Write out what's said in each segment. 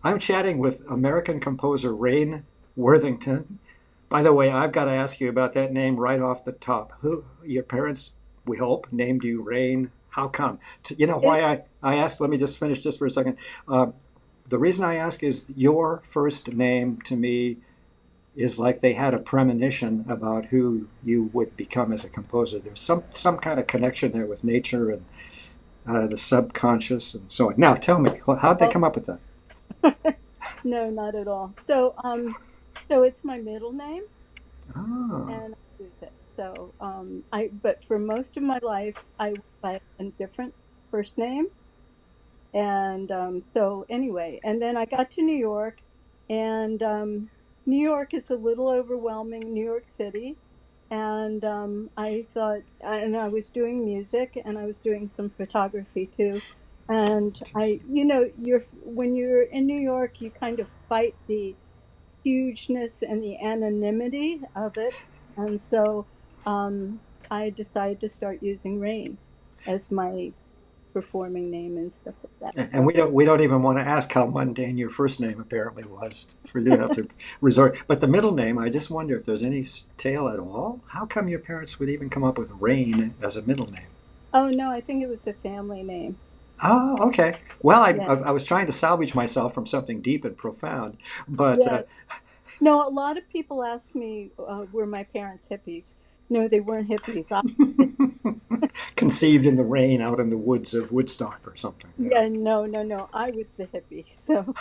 I'm chatting with American composer Rain Worthington. By the way, I've got to ask you about that name right off the top. Who, your parents, we hope, named you Rain? How come? You know It, why I asked? Let me just finish just for a second. Uh, the reason I ask is your first name to me is like they had a premonition about who you would become as a composer. There's some kind of connection there with nature and the subconscious and so on. Now, tell me, how'd they well, come up with that? no, not at all. So it's my middle name, Oh, and I use it. But for most of my life, I went by a different first name, and so anyway, and then I got to New York, and New York is a little overwhelming, New York City, and I thought, and I was doing music, and I was doing some photography too, and you're when you're in New York, you kind of fight the hugeness and the anonymity of it, and so um, I decided to start using Rain as my performing name and stuff like that. and we don't even want to ask how mundane your first name apparently was for you to have to resort. But the middle name, I just wonder if there's any tale at all. How come your parents would even come up with Rain as a middle name? Oh no, I think it was a family name. Oh, okay. Well, Yeah. I was trying to salvage myself from something deep and profound, but Yeah. No, a lot of people ask me, were my parents hippies? No, they weren't hippies. conceived in the rain out in the woods of Woodstock or something, you know. Yeah, no, no, no. I was the hippie. So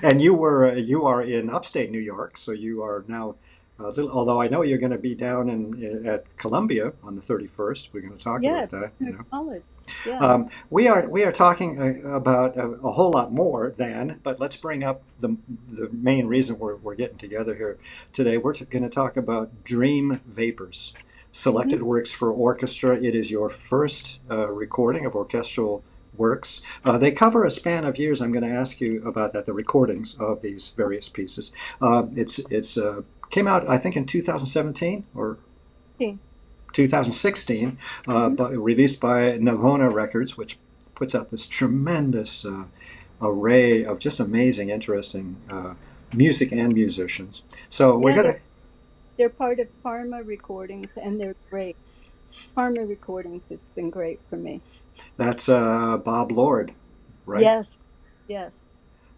And you are in upstate New York, so you are now a little. Although I know you're going to be down in at Columbia on the 31st. We're going to talk yeah, about that, you know. college. Yeah. We are talking about a whole lot more than, but let's bring up the main reason we're getting together here today. We're going to talk about Dream Vapors, Hmm. selected works for orchestra. It is your first recording of orchestral works. They cover a span of years. I'm going to ask you about that, the recordings of these various pieces. It's came out, I think, in 2017 or 2016, Mm-hmm. released by Navona Records, which puts out this tremendous array of just amazing, interesting music and musicians. So we're Yeah, gonna. they're part of Parma Recordings, and they're great. Parma Recordings has been great for me. That's Bob Lord, right? Yes, yes.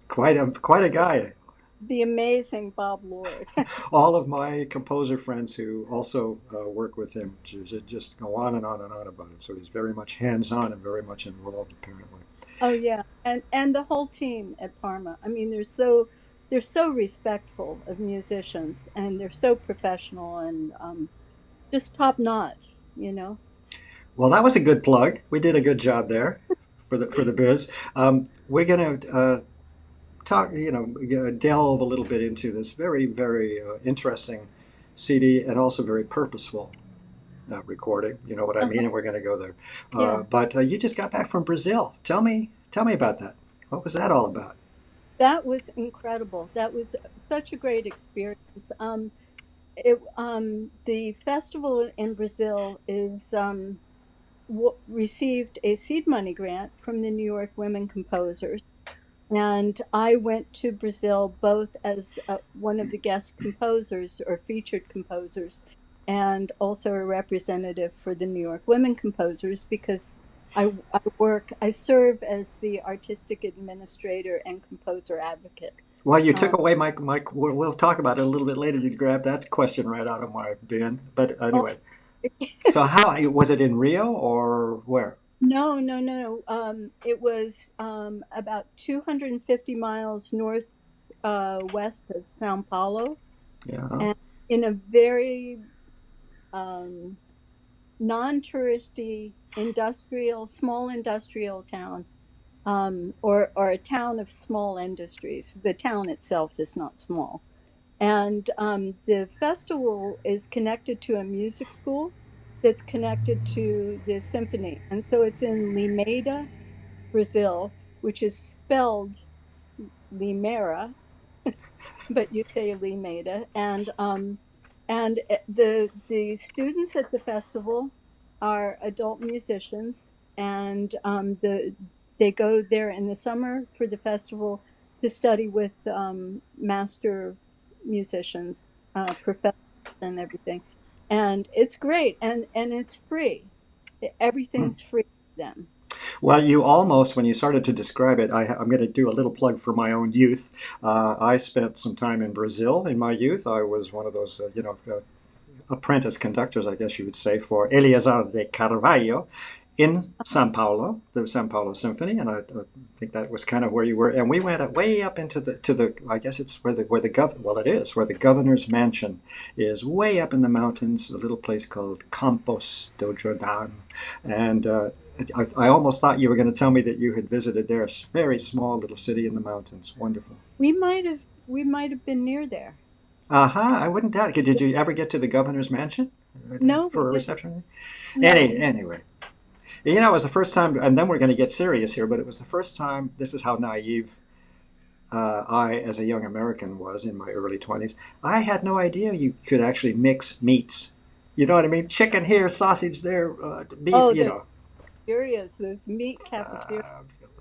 Quite a guy. The amazing Bob Lord. All of my composer friends who also work with him just go on and on and on about him. So he's very much hands-on and very much involved, apparently. Oh yeah, and the whole team at Parma. I mean, they're so respectful of musicians, and they're so professional and just top notch. You know. Well, that was a good plug. We did a good job there for the biz. We're going to talk, delve a little bit into this very interesting CD and also very purposeful recording. You know what I mean? Uh-huh. And we're going to go there. Yeah, But you just got back from Brazil. Tell me about that. What was that all about? that was incredible. That was such a great experience. The festival in Brazil is received a seed money grant from the New York Women Composers. And I went to Brazil both as one of the guest composers or featured composers, and also a representative for the New York Women Composers because I serve as the artistic administrator and composer advocate. Well, you took Um, away my. We'll talk about it a little bit later. You grabbed that question right out of my bin. But oh, anyway, so how was it in Rio or where? no, no, no. It was about 250 miles north west of Sao Paulo, Yeah. and in a very um, non-touristy small industrial town, or a town of small industries. The town itself is not small, and the festival is connected to a music school that's connected to the symphony, and so it's in Limeira, Brazil, which is spelled Limeira, but you say Limeira, and the students at the festival are adult musicians, and they go there in the summer for the festival, to study with master musicians, professors, and everything, and it's great, and it's free. Hmm. Everything's free for them. Well, you almost, when you started to describe it, I'm going to do a little plug for my own youth. I spent some time in Brazil in my youth. I was one of those, apprentice conductors, I guess you would say, for Eleazar de Carvalho in Sao Paulo, the Sao Paulo Symphony, and I think that was kind of where you were. And we went way up into the I guess it's where the well, it is where the governor's mansion is, way up in the mountains, a little place called Campos do Jordão, and I almost thought you were going to tell me that you had visited there, a very small little city in the mountains. Wonderful. We might have been near there. Aha, I wouldn't doubt it. Did you ever get to the governor's mansion No, we for a didn't. reception? No, we Anyway, it was the first time, and then we're going to get serious here, but it was the first time, this is how naive I, as a young American, was in my early 20s. I had no idea you could actually mix meats. You know what I mean? Chicken here, sausage there, beef, Oh, those cafeterias, those meat cafeterias.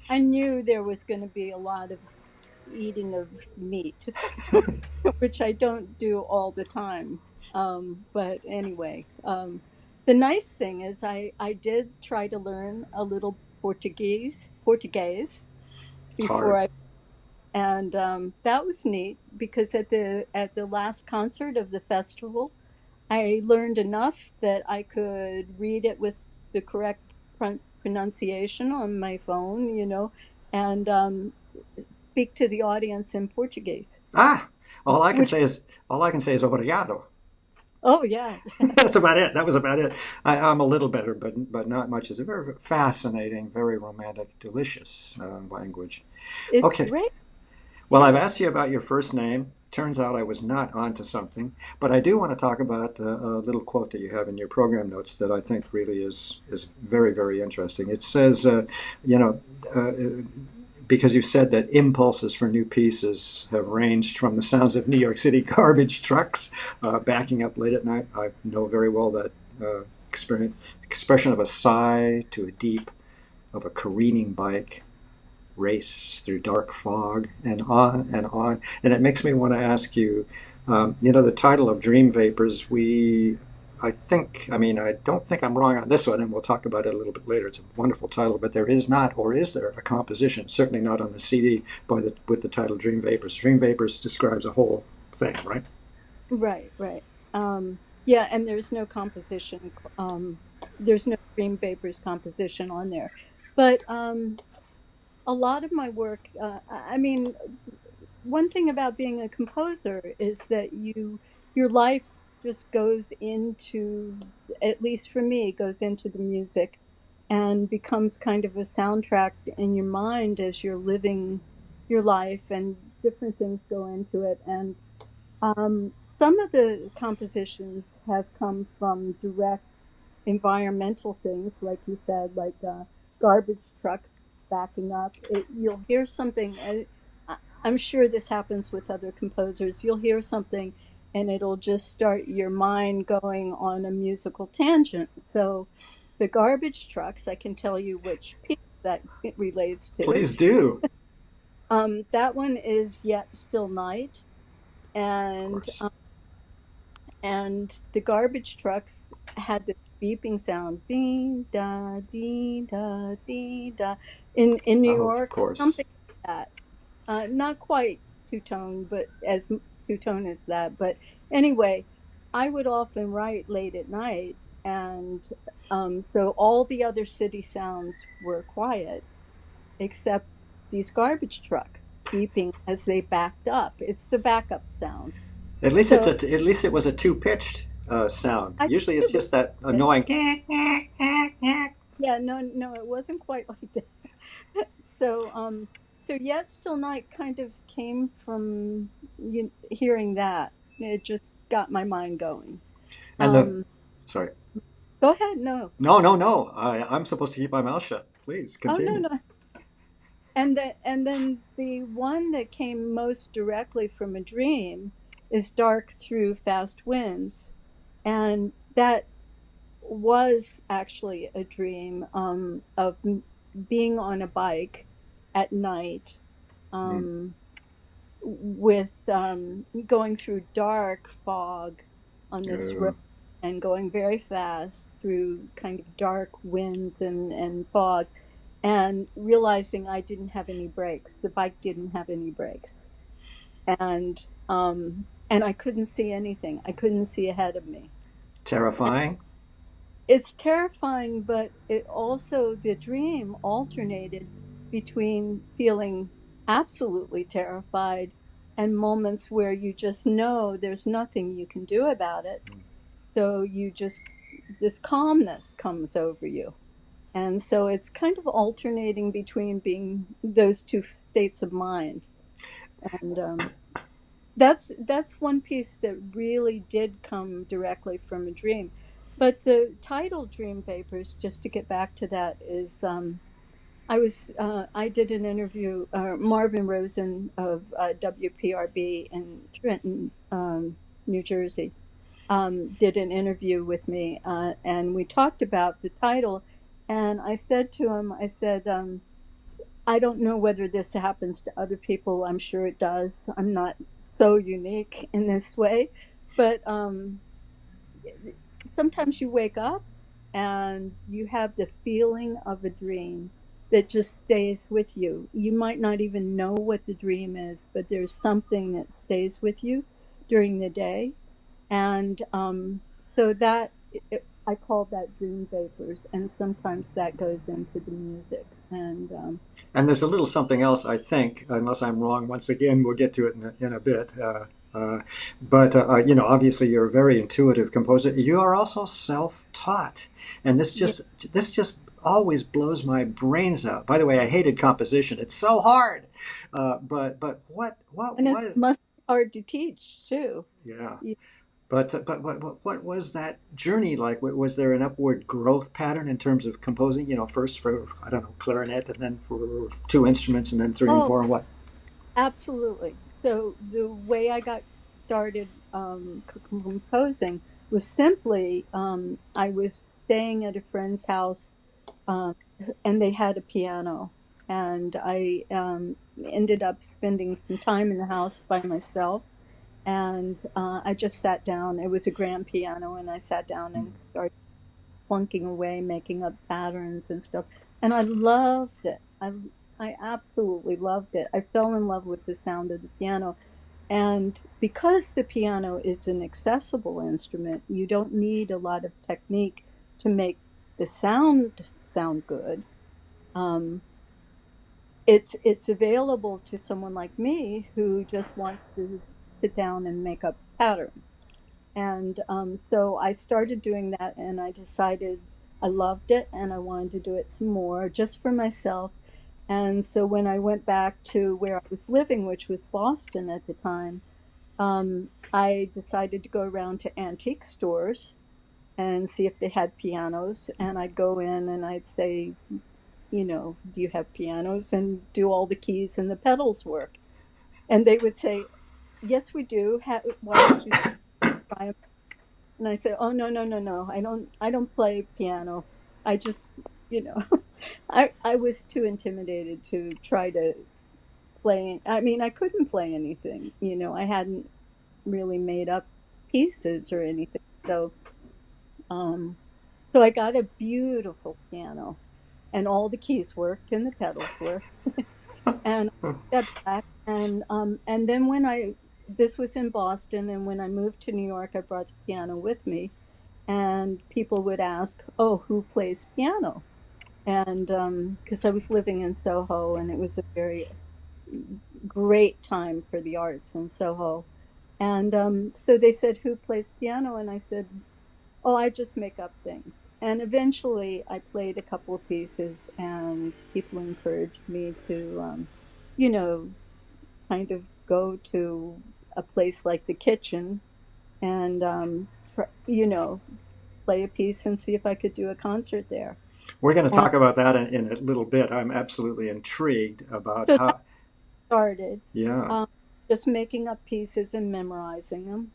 I knew there was going to be a lot of eating of meat, which I don't do all the time. But anyway, the nice thing is I did try to learn a little Portuguese It's hard. before I, and that was neat because at the last concert of the festival, I learned enough that I could read it with the correct pronunciation on my phone, and speak to the audience in Portuguese. Ah, all I can Which, say is all I can say is obrigado. oh yeah, That's about it. That was about it. I'm a little better, but not much. It's a very fascinating, very romantic, delicious language. it's Okay. great. Well, I've Yeah, asked you about your first name. Turns out I was not onto something, but I do want to talk about a little quote that you have in your program notes that I think really is very, very interesting. It says, you know, uh, because you said that impulses for new pieces have ranged from the sounds of New York City garbage trucks backing up late at night. I know very well that experience, expression of a sigh to a deep of a careening bike race through dark fog, and on and on. And it makes me want to ask you, the title of Dream Vapors, I don't think I'm wrong on this one, and we'll talk about it a little bit later. It's a wonderful title, but there is not, or is there, a composition, certainly not on the CD, with the title Dream Vapors. Dream Vapors describes a whole thing, right? right, right. Yeah, and there's no composition. There's no Dream Vapors composition on there, but a lot of my work. I mean, one thing about being a composer is that your life just goes into, at least for me, goes into the music and becomes kind of a soundtrack in your mind as you're living your life, and different things go into it. And some of the compositions have come from direct environmental things, like you said, like garbage trucks backing up. You'll hear something, and I'm sure this happens with other composers. You'll hear something, and it'll just start your mind going on a musical tangent. So, the garbage trucks, I can tell you which piece that it relates to. Please do. That one is Yet Still Night, Of and course. and the garbage trucks had this beeping sound, ding da ding da ding da, in New Oh, of York, course. something like that. Not quite two tone, but as two tone as that. But anyway, I would often write late at night, and so all the other city sounds were quiet except these garbage trucks beeping as they backed up. It's the backup sound. So At least it was a two pitched sound. I think Usually it's it was just that it. annoying. Yeah, no, no, it wasn't quite like that. So, so Yet Still Night kind of came from hearing that. It just got my mind going. And the Um, sorry. Go ahead. No. No, no, no. I'm supposed to keep my mouth shut. Please Oh, no, continue. no. And then the one that came most directly from a dream is Dark Through Fast Winds. And that was actually a dream, of being on a bike at night, Mm. um, with going through dark fog on this road and going very fast through kind of dark winds and fog, and realizing I didn't have any brakes. The bike didn't have any brakes, and I couldn't see anything. I couldn't see ahead of me. Terrifying. It's terrifying, but it also, the dream alternated between feeling absolutely terrified and moments where you just know there's nothing you can do about it. So you just, this calmness comes over you. And so it's kind of alternating between being those two states of mind. And that's one piece that really did come directly from a dream. But the title Dream Vapors, just to get back to that, is I did an interview. Marvin Rosen of WPRB in Trenton, New Jersey, did an interview with me, and we talked about the title. And I said to him, I said, I don't know whether this happens to other people. I'm sure it does. I'm not so unique in this way, but sometimes you wake up and you have the feeling of a dream that just stays with you. You might not even know what the dream is, but there's something that stays with you during the day. And so that I call that dream vapors, and sometimes that goes into the music. And And there's a little something else, I think, unless I'm wrong. Once again, we'll get to it in a bit. But obviously, you're a very intuitive composer. You are also self-taught, and yeah, this just always blows my brains out. By the way, I hated composition; it's so hard. But and it what? must be hard to teach too. Yeah. Yeah. But what was that journey like? Was there an upward growth pattern in terms of composing? First for, I don't know, clarinet, and then for two instruments, and then three and Oh, four. And what? absolutely. So the way I got started composing was simply I was staying at a friend's house, um, and they had a piano, and I ended up spending some time in the house by myself, and I just sat down. It was a grand piano, and I sat down and started plunking away, making up patterns and stuff. And I loved it. I absolutely loved it. I fell in love with the sound of the piano. And because the piano is an accessible instrument, you don't need a lot of technique to make the sound good. Um, it's available to someone like me who just wants to sit down and make up patterns. And so I started doing that, and I decided I loved it and I wanted to do it some more just for myself. And so when I went back to where I was living, which was Boston at the time, I decided to go around to antique stores and see if they had pianos. And I'd go in and I'd say, do you have pianos? And do all the keys and the pedals work? And they would say, yes, we do. Why don't you try 'em? And I said, "Oh, no, no, no, no. I don't play piano. I just, you know, I was too intimidated to try to play. I mean, I couldn't play anything. I hadn't really made up pieces or anything. Um, so I got a beautiful piano, and all the keys worked and the pedals worked. And I stepped back, and then this was in Boston, and when I moved to New York, I brought the piano with me, and people would ask, "Oh, who plays piano?" And because I was living in Soho, and it was a very great time for the arts in Soho, and so they said, "Who plays piano?" And I said, "Oh, I just make up things." And eventually, I played a couple of pieces, and people encouraged me to, you know, kind of go to a place like the kitchen and, play a piece and see if I could do a concert there. We're going to And talk about that in a little bit. I'm absolutely intrigued about so that how. started, Yeah. um, just making up pieces and memorizing them.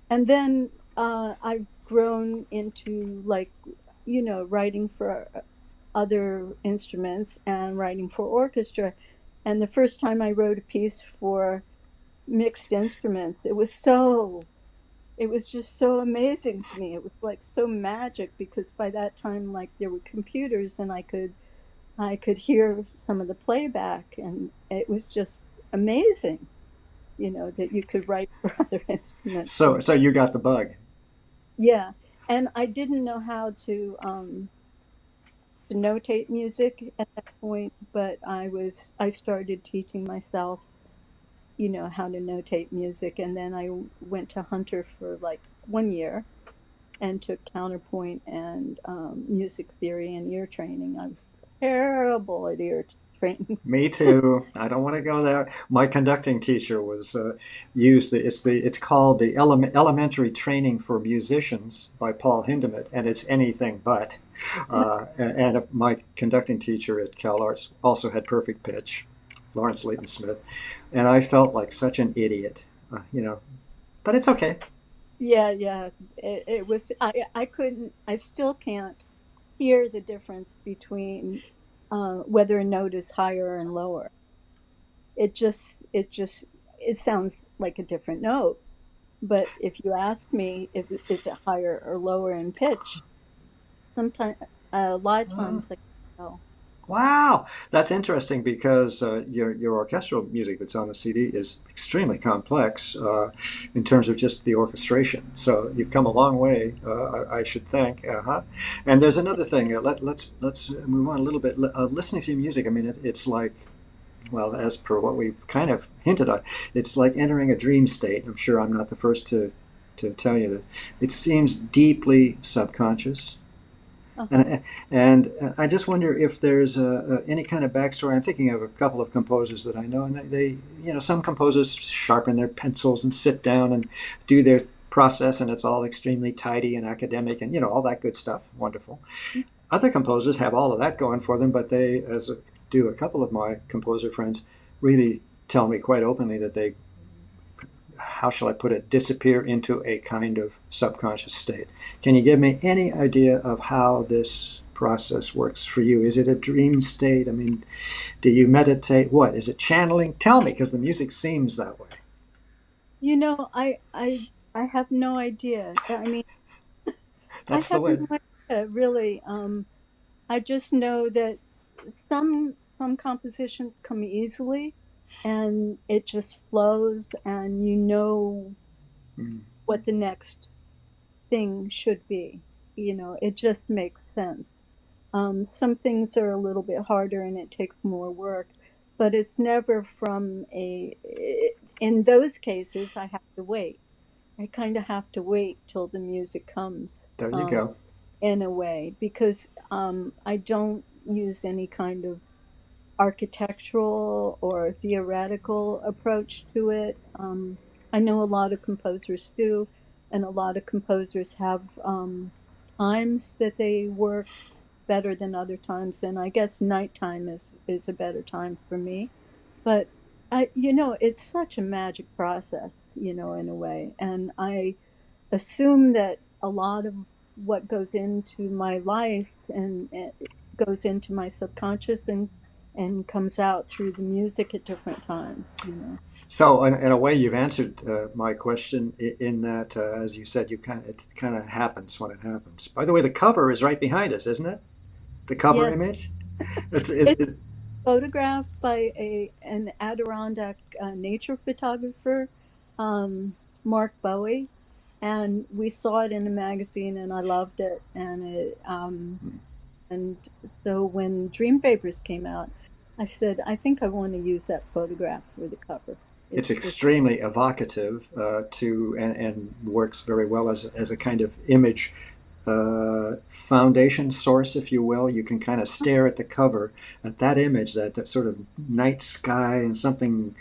And then I've grown into, like, writing for other instruments and writing for orchestra. And the first time I wrote a piece for mixed instruments, it was just so amazing to me. It was like so magic because by that time, like there were computers and I could hear some of the playback, and it was just amazing, that you could write for other instruments. So you got the bug. Yeah, and I didn't know how to notate music at that point, but I started teaching myself, how to notate music, and then I went to Hunter for like 1 year and took counterpoint and music theory and ear training. I was terrible at training. Me too. I don't want to go there. My conducting teacher was used it's called the Elementary Training for Musicians by Paul Hindemith, and it's anything but. And my conducting teacher at Cal Arts also had perfect pitch, Lawrence Leighton Smith, and I felt like such an idiot, but it's okay. Yeah, yeah. It was I couldn't I still can't hear the difference between whether a note is higher and lower. It sounds like a different note. But if you ask me if is it higher or lower in pitch, sometimes a lot of Uh, times I know. Wow, that's interesting because your orchestral music that's on the CD is extremely complex in terms of just the orchestration. So you've come a long way, I should think. Uh-huh. And there's another thing. Let's move on a little bit. Listening to your music, I mean, it's like, well, as per what we've kind of hinted on, it's like entering a dream state. I'm sure I'm not the first to tell you that. It seems deeply subconscious. Uh-huh. And I just wonder if there's any kind of backstory. I'm thinking of a couple of composers that I know, and some composers sharpen their pencils and sit down and do their process, and it's all extremely tidy and academic, and all that good stuff. Wonderful. Other composers have all of that going for them, but they, do a couple of my composer friends, really tell me quite openly that they, how shall I put it, disappear into a kind of subconscious state. Can you give me any idea of how this process works for you? Is it a dream state? I mean, do you meditate? What? Is it channeling? Tell me, because the music seems that way. You know, I have no idea. I mean, I That's the have way. no idea really. I just know that some compositions come easily and it just flows and you know Mm. what the next thing should be. It just makes sense. Some things are a little bit harder and it takes more work, but it's never from in those cases, I have to wait. I kind of have to wait till the music comes, There you go. in a way, because I don't use any kind of architectural or theoretical approach to it. I know a lot of composers do, and a lot of composers have times that they work better than other times, and I guess nighttime is a better time for me. But it's such a magic process, in a way, and I assume that a lot of what goes into my life and it goes into my subconscious and comes out through the music at different times. So, in a way, you've answered my question in that, as you said, it kind of happens when it happens. By the way, the cover is right behind us, isn't it? The cover Yes, image. it's It, photographed by an Adirondack nature photographer, Mark Bowie, and we saw it in a magazine, and I loved it, and so when Dream Vapors came out, I said, I think I want to use that photograph for the cover. it's It's just, extremely evocative and works very well as a kind of image foundation source, if you will. You can kind of stare at the cover, at that image, that sort of night sky and something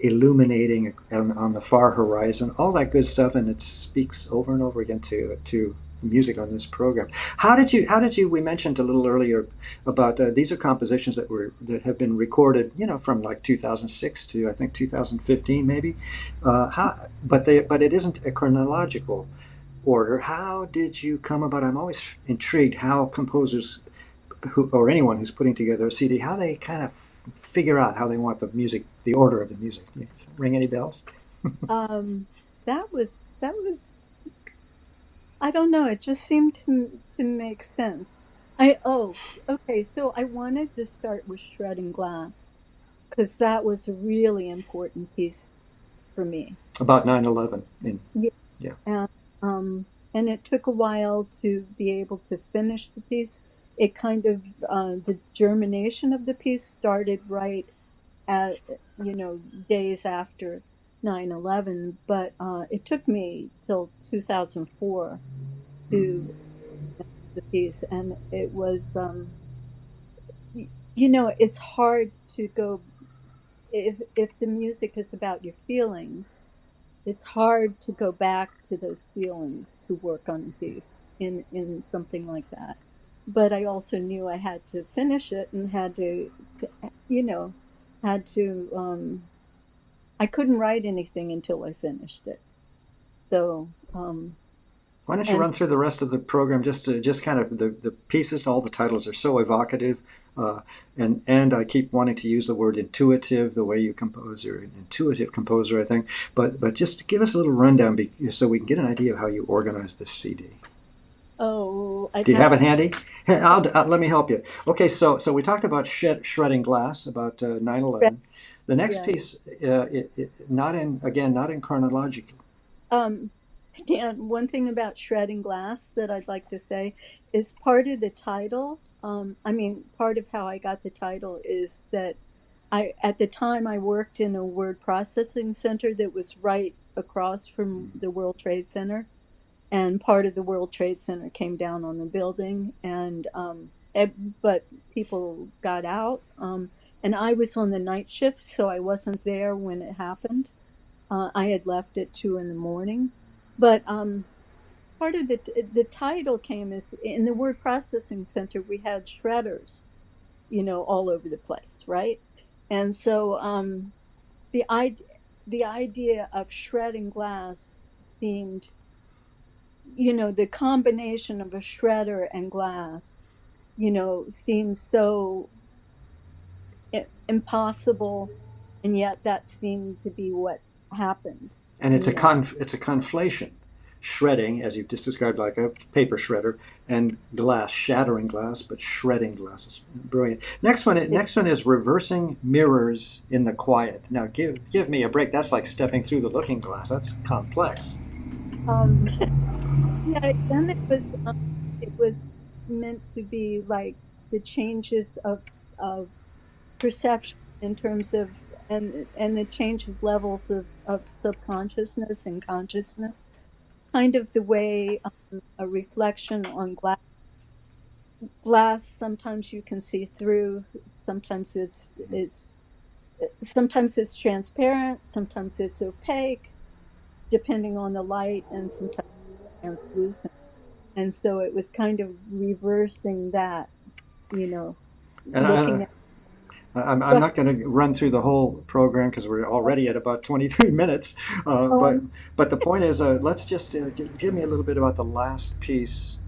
illuminating on the far horizon, all that good stuff, and it speaks over and over again to the music on this program. How did you? We mentioned a little earlier about these are compositions that have been recorded, from like 2006 to I think 2015 maybe. But it isn't a chronological order. How did you come about? I'm always intrigued how composers or anyone who's putting together a CD, how they kind of figure out how they want the music, the order of the music. Does that ring any bells? Um, that was I don't know. It just seemed to make sense. Okay. So I wanted to start with shredding glass because that was a really important piece for me. About 9/11. And Yeah, yeah. and and it took a while to be able to finish the piece. It kind of the germination of the piece started right at days after 9/11, but it took me till 2004 to the piece, and it was it's hard to go if the music is about your feelings. It's hard to go back to those feelings to work on a piece in something like that. But I also knew I had to finish it and to you know had to I couldn't write anything until I finished it. So Why don't you and run through the rest of the program just kind of the pieces? All the titles are so evocative, uh, and I keep wanting to use the word intuitive, the way you compose. You're an intuitive composer, I think. But just give us a little rundown so we can get an idea of how you organize this CD. oh, I'd Do you have have it to handy? Here, let me help you. Okay, so we talked about shredding glass, about 9/11. The next yeah. piece, not in chronological. Um, Dan, one thing about shredding glass that I'd like to say is part of the title. I mean, part of how I got the title is that at the time, I worked in a word processing center that was right across from the World Trade Center, and part of the World Trade Center came down on the building, and but people got out, and I was on the night shift, so I wasn't there when it happened. I had left at 2 in the morning, but part of the title came as in the word processing center we had shredders, all over the place, right? And so the idea the idea of shredding glass seemed, the combination of a shredder and glass, seems so impossible, and yet that seemed to be what happened. And you know it's a conflation. Shredding, as you've just described, like a paper shredder, and glass, shattering glass, but shredding glass is brilliant. it, Next one is reversing mirrors in the quiet. Now, give me a break. That's like stepping through the looking glass. That's complex. um Yeah, then it was meant to be like the changes of perception in terms of and the change of levels of subconsciousness and consciousness, kind of the way a reflection on glass sometimes you can see through, sometimes it's transparent, sometimes it's opaque, depending on the light, and sometimes translucent. And so it was kind of reversing that, you know, And looking at I'm what, not going to run through the whole program because we're already at about 23 minutes. Uh, oh, but but the point is, let's just give me a little bit about the last piece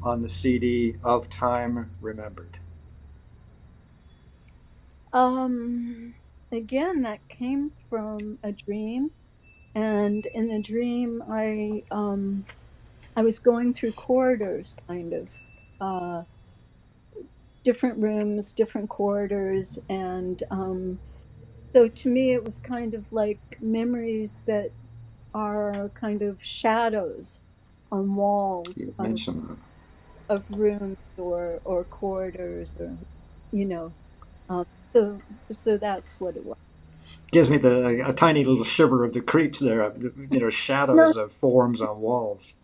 on the CD of Time Remembered. um, again, that came from a dream. And in the dream, I was going through corridors, kind of, uh, different rooms, different corridors. And so to me, it was kind of like memories that are kind of shadows on walls You mentioned of rooms or corridors, or you know um, so that's what it was. gives me a tiny little shiver of the creeps there. Not Shadows of forms on walls.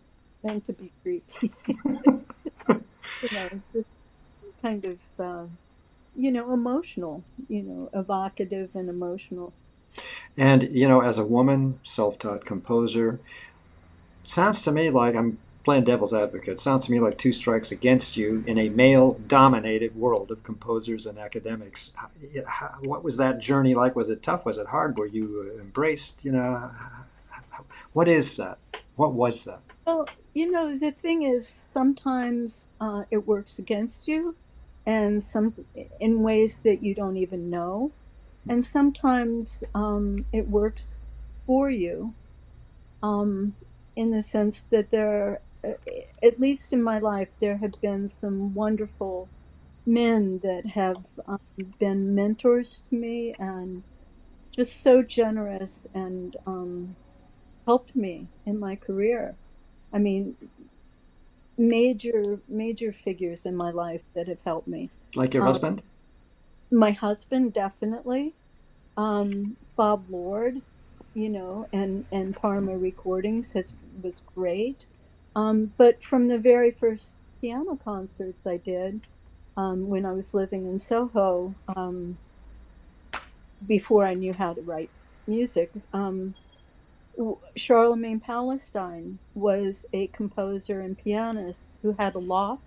meant to be creepy. Just kind of emotional, evocative and emotional. And as a woman, self-taught composer, sounds to me like I'm playing devil's advocate. Sounds to me like two strikes against you in a male-dominated world of composers and academics. What was that journey like? Was it tough? Was it hard? Were you embraced? What is that? What was that? Well, the thing is, sometimes it works against you, and some in ways that you don't even know. And sometimes it works for you, um, in the sense that at least in my life, there have been some wonderful men that have been mentors to me and just so generous and helped me in my career. I mean, major figures in my life that have helped me. Like your Um, husband? my husband, definitely. Bob Lord, and Parma Recordings was great. But from the very first piano concerts I did, when I was living in Soho, before I knew how to write music, Charlemagne Palestine was a composer and pianist who had a loft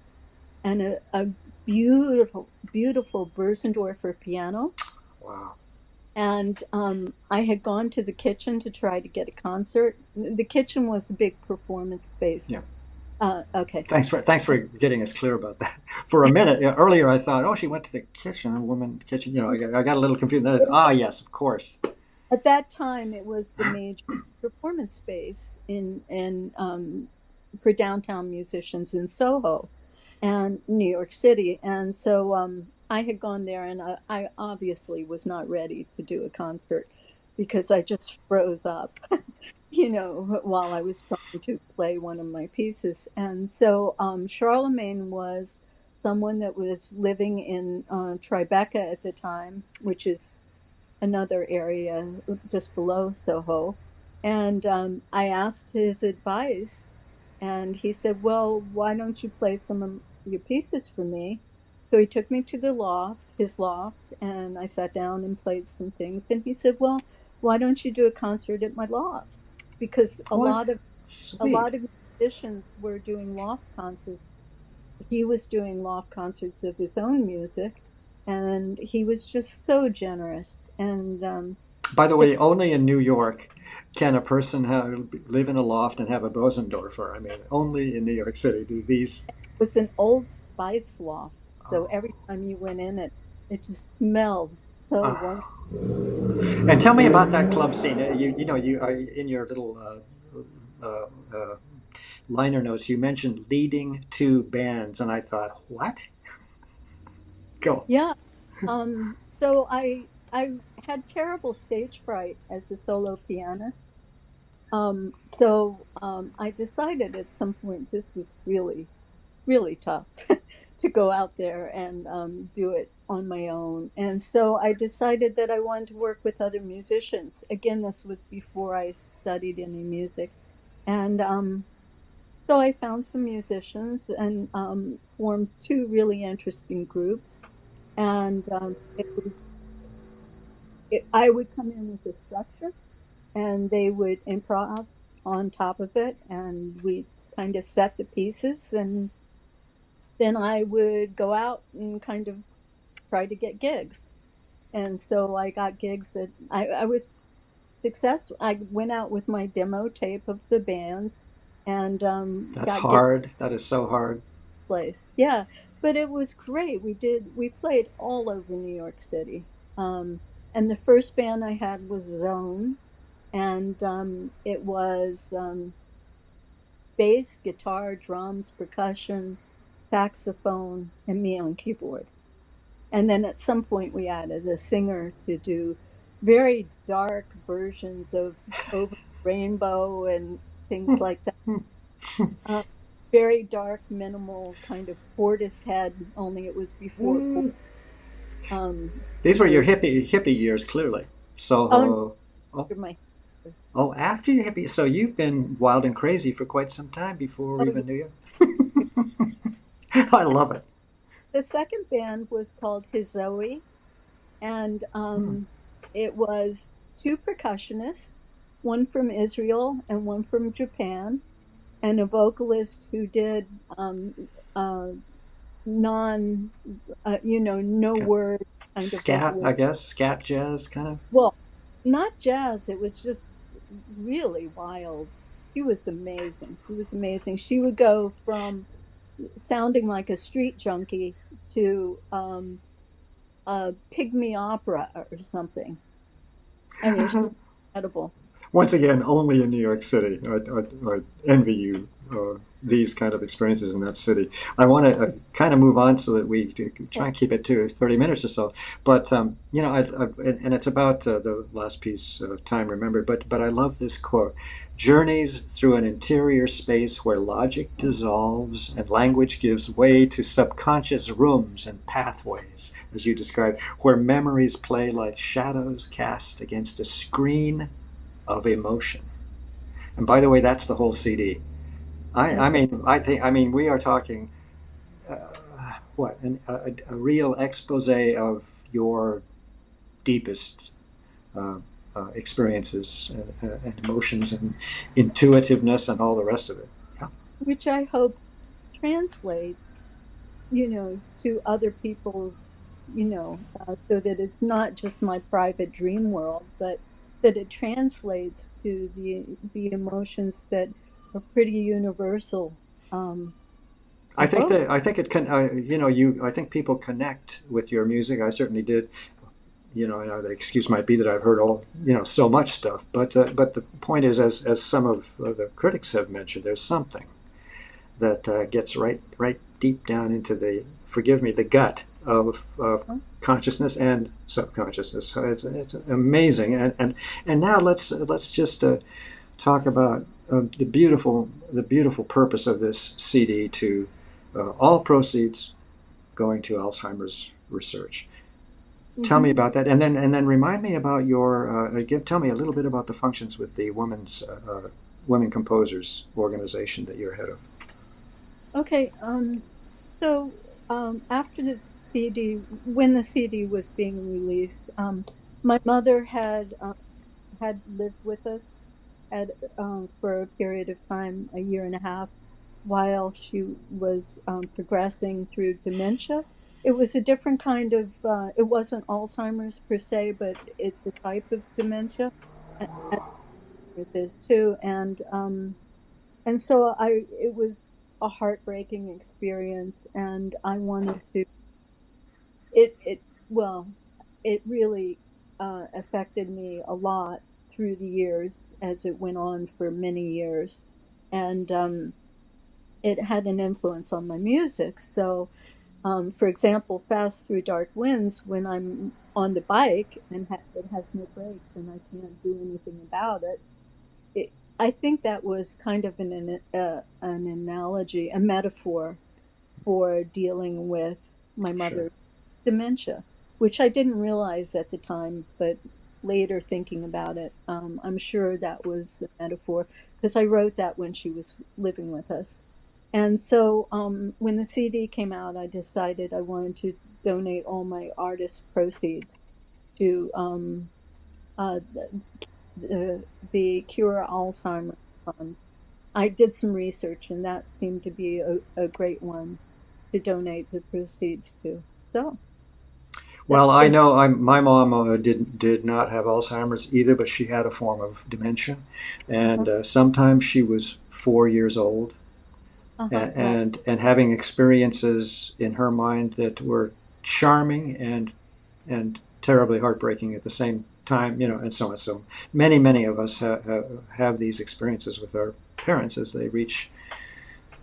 and a beautiful Bösendorfer piano. Wow. And I had gone to the kitchen to try to get a concert. The kitchen was a big performance space. Yeah. Okay. Thanks for getting us clear about that. For a minute earlier, I thought, oh, she went to the kitchen, a woman kitchen. I got a little confused. Ah, yes, of course. At that time, it was the major performance space for downtown musicians in Soho and New York City. And so I had gone there, and I obviously was not ready to do a concert because I just froze up, while I was trying to play one of my pieces. And so Charlemagne was someone that was living in Tribeca at the time, which is another area just below Soho. And I asked his advice, and he said, "Well, why don't you play some of your pieces for me?" So he took me to his loft, and I sat down and played some things. And he said, "Well, why don't you do a concert at my loft?" Because What? a Sweet. lot of musicians were doing loft concerts. He was doing loft concerts of his own music, and he was just so generous. And By the it way, only in New York can a person live in a loft and have a Bosendorfer. I mean, only in New York City do these. was an Old Spice loft, so Oh, every time you went in it just smelled so oh. wonderful. And tell me about that club scene. You in your little liner notes, you mentioned leading two bands, and I thought, what? Go. Yeah. So I had terrible stage fright as a solo pianist. So I decided at some point this was really tough to go out there and do it on my own. And so I decided that I wanted to work with other musicians. Again, this was before I studied any music. And so I found some musicians and formed two really interesting groups. And I would come in with a structure and they would improv on top of it. And we kind of set the pieces, and then I would go out and kind of try to get gigs. And so I got gigs that I was successful. I went out with my demo tape of the bands and That's got gigs hard. That is so hard. place. Yeah, but it was great. We played all over New York City. Um, and the first band I had was Zone, and it was bass, guitar, drums, percussion, saxophone, and me on keyboard. And then at some point, we added a singer to do very dark versions of Over the Rainbow and things like that. Uh, very dark, minimal kind of Portishead, only it was before These were your version. hippie years, clearly. Oh, no, Soho. Oh, after my years. oh, after your hippie. So you've been wild and crazy for quite some time before we Oh, even yeah. knew you. I love it. The second band was called Hizoe, and Hmm. it was two percussionists, one from Israel and one from Japan, and a vocalist who did uh, non, no Okay. word kind of Scat, vocalist. I guess. Scat jazz, kind of. Well, not jazz. It was just really wild. She was amazing. She was amazing. She would go from sounding like a street junkie to a pygmy opera or something. I mean, it's just incredible. Once again, only in New York City. I envy you these kind of experiences in that city. I want to kind of move on so that we try Okay. and keep it to 30 minutes or so. But and it's about the last piece of Time Remembered. But I love this quote: "Journeys through an interior space where logic dissolves and language gives way to subconscious rooms and pathways, as you described, where memories play like shadows cast against a screen of emotion." And by the way, that's the whole CD. I Okay. mean, I mean, we are talking uh, a real expose of your deepest uh, experiences and emotions and intuitiveness and all the rest of it. Yeah, Which I hope translates, to other people's, so that it's not just my private dream world, but that it translates to the emotions that are pretty universal. I hope. I think it can. I think people connect with your music. I certainly did. The excuse might be that I've heard so much stuff, but the point is, as some of the critics have mentioned, there's something that gets right deep down into the, forgive me, the gut of consciousness and subconsciousness. So it's amazing. And now let's just talk about the beautiful purpose of this CD to all proceeds going to Alzheimer's research. Tell me Hmm. about that, and then remind me about your tell me a little bit about the functions with the women composers organization that you're head of. Okay. So after the CD, when the CD was being released, my mother had lived with us at for a period of time, a year and a half, while she was progressing through dementia. It was a different kind of. It wasn't Alzheimer's per se, but it's a type of dementia, and it is too. And so it was a heartbreaking experience, and I wanted to. It well, it really affected me a lot through the years as it went on for many years, and it had an influence on my music. So, for example, "Fast Through Dark Winds," when I'm on the bike and it has no brakes and I can't do anything about it, I think that was kind of an analogy, a metaphor for dealing with my Sure. mother's dementia, which I didn't realize at the time, but later thinking about it, I'm sure that was a metaphor because I wrote that when she was living with us. And so when the CD came out, I decided I wanted to donate all my artist proceeds to the Cure Alzheimer's Fund. I did some research, and that seemed to be a great one to donate the proceeds to. So Well, that's I been. know my mom did not have Alzheimer's either, but she had a form of dementia, and Uh-huh, sometimes she was 4 years old, uh-huh, right, and having experiences in her mind that were charming and terribly heartbreaking at the same time, and so on. So many of us have these experiences with our parents as they reach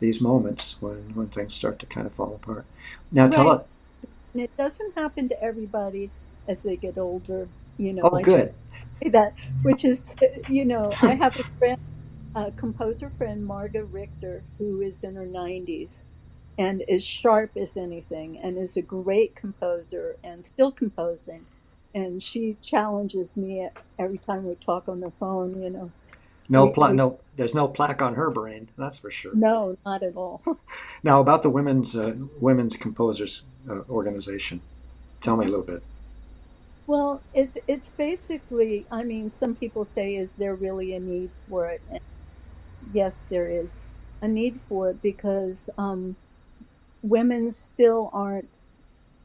these moments when things start to kind of fall apart. Now, tell right. us. And it doesn't happen to everybody as they get older. Oh, I just good. say that, which is, I have a friend, a composer friend, Marga Richter, who is in her 90s and is sharp as anything and is a great composer and still composing. And she challenges me every time we talk on the phone. We No, there's no plaque on her brain. That's for sure. No, not at all. Now about the women's composers organization. Tell me a Uh-huh. little bit. Well, it's basically, I mean, some people say, is there really a need for it? And yes, there is a need for it because women still aren't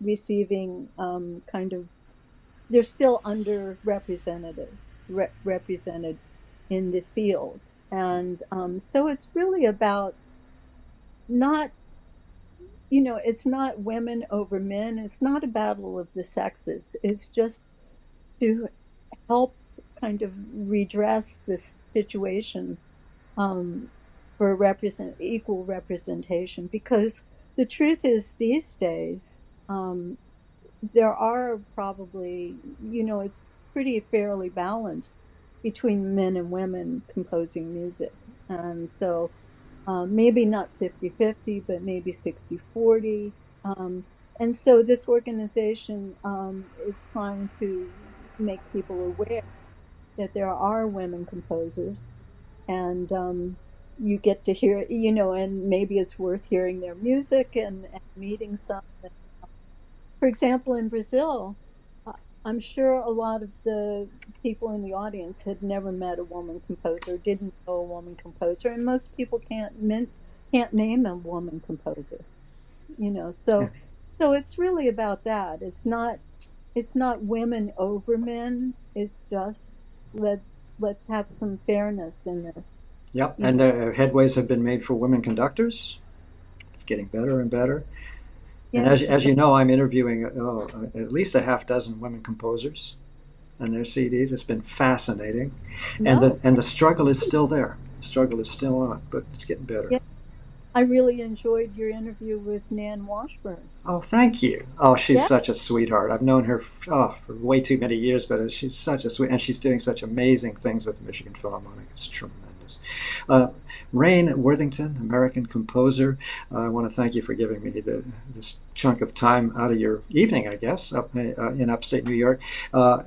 receiving kind of, they're still underrepresented, represented in the field. And so it's really about not it's not women over men. It's not a battle of the sexes. It's just to help kind of redress this situation, um, for equal representation. Because the truth is, these days, there are probably, it's pretty fairly balanced between men and women composing music. And so maybe not 50-50, but maybe 60-40. And so this organization is trying to make people aware that there are women composers, and you get to hear, and maybe it's worth hearing their music, and meeting some. For example, in Brazil, uh, I'm sure a lot of the people in the audience had never met a woman composer, didn't know a woman composer, and most people can't name a woman composer. So it's really about that. It's not women over men. It's just, let's have some fairness in this. Yep, You know, and headways have been made for women conductors. It's getting better and better. And yeah. as you know, I'm interviewing at least a half dozen women composers and their CDs. It's been fascinating, and No, the struggle is still there. The struggle is still on, but it's getting better. yeah, I really enjoyed your interview with Nan Washburn. Oh, thank you. Oh, she's Yeah, such a sweetheart. I've known her for way too many years, but she's such a sweet, and she's doing such amazing things with the Michigan Philharmonic. It's tremendous. Uh, Rain Worthington, American composer. I want to thank you for giving me this chunk of time out of your evening, I guess, up in upstate New York. Uh,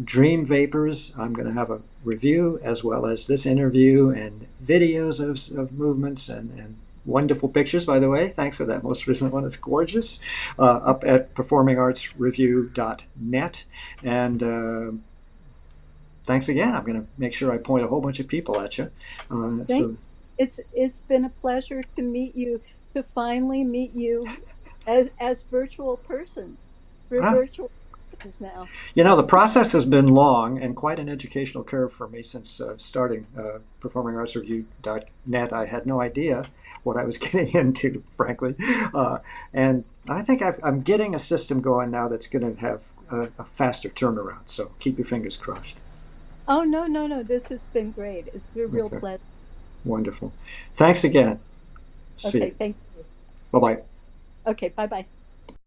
Dream Vapors. I'm going to have a review as well as this interview and videos of movements and wonderful pictures, by the way. Thanks for that most recent one. It's gorgeous. Up at performingartsreview.net. And thanks again. I'm going to make sure I point a whole bunch of people at you. thank. So It's been a pleasure to meet you, to finally meet you as virtual persons. We're ah, virtual persons now. the process has been long and quite an educational curve for me since starting performingartsreview.net. I had no idea what I was getting into, frankly. And I think I'm getting a system going now that's going to have a faster turnaround. So keep your fingers crossed. Oh, no, no, no. This has been great. It's a real Okay, pleasure. wonderful. Thanks again. See Okay, you. thank you. Bye bye. Okay, bye bye.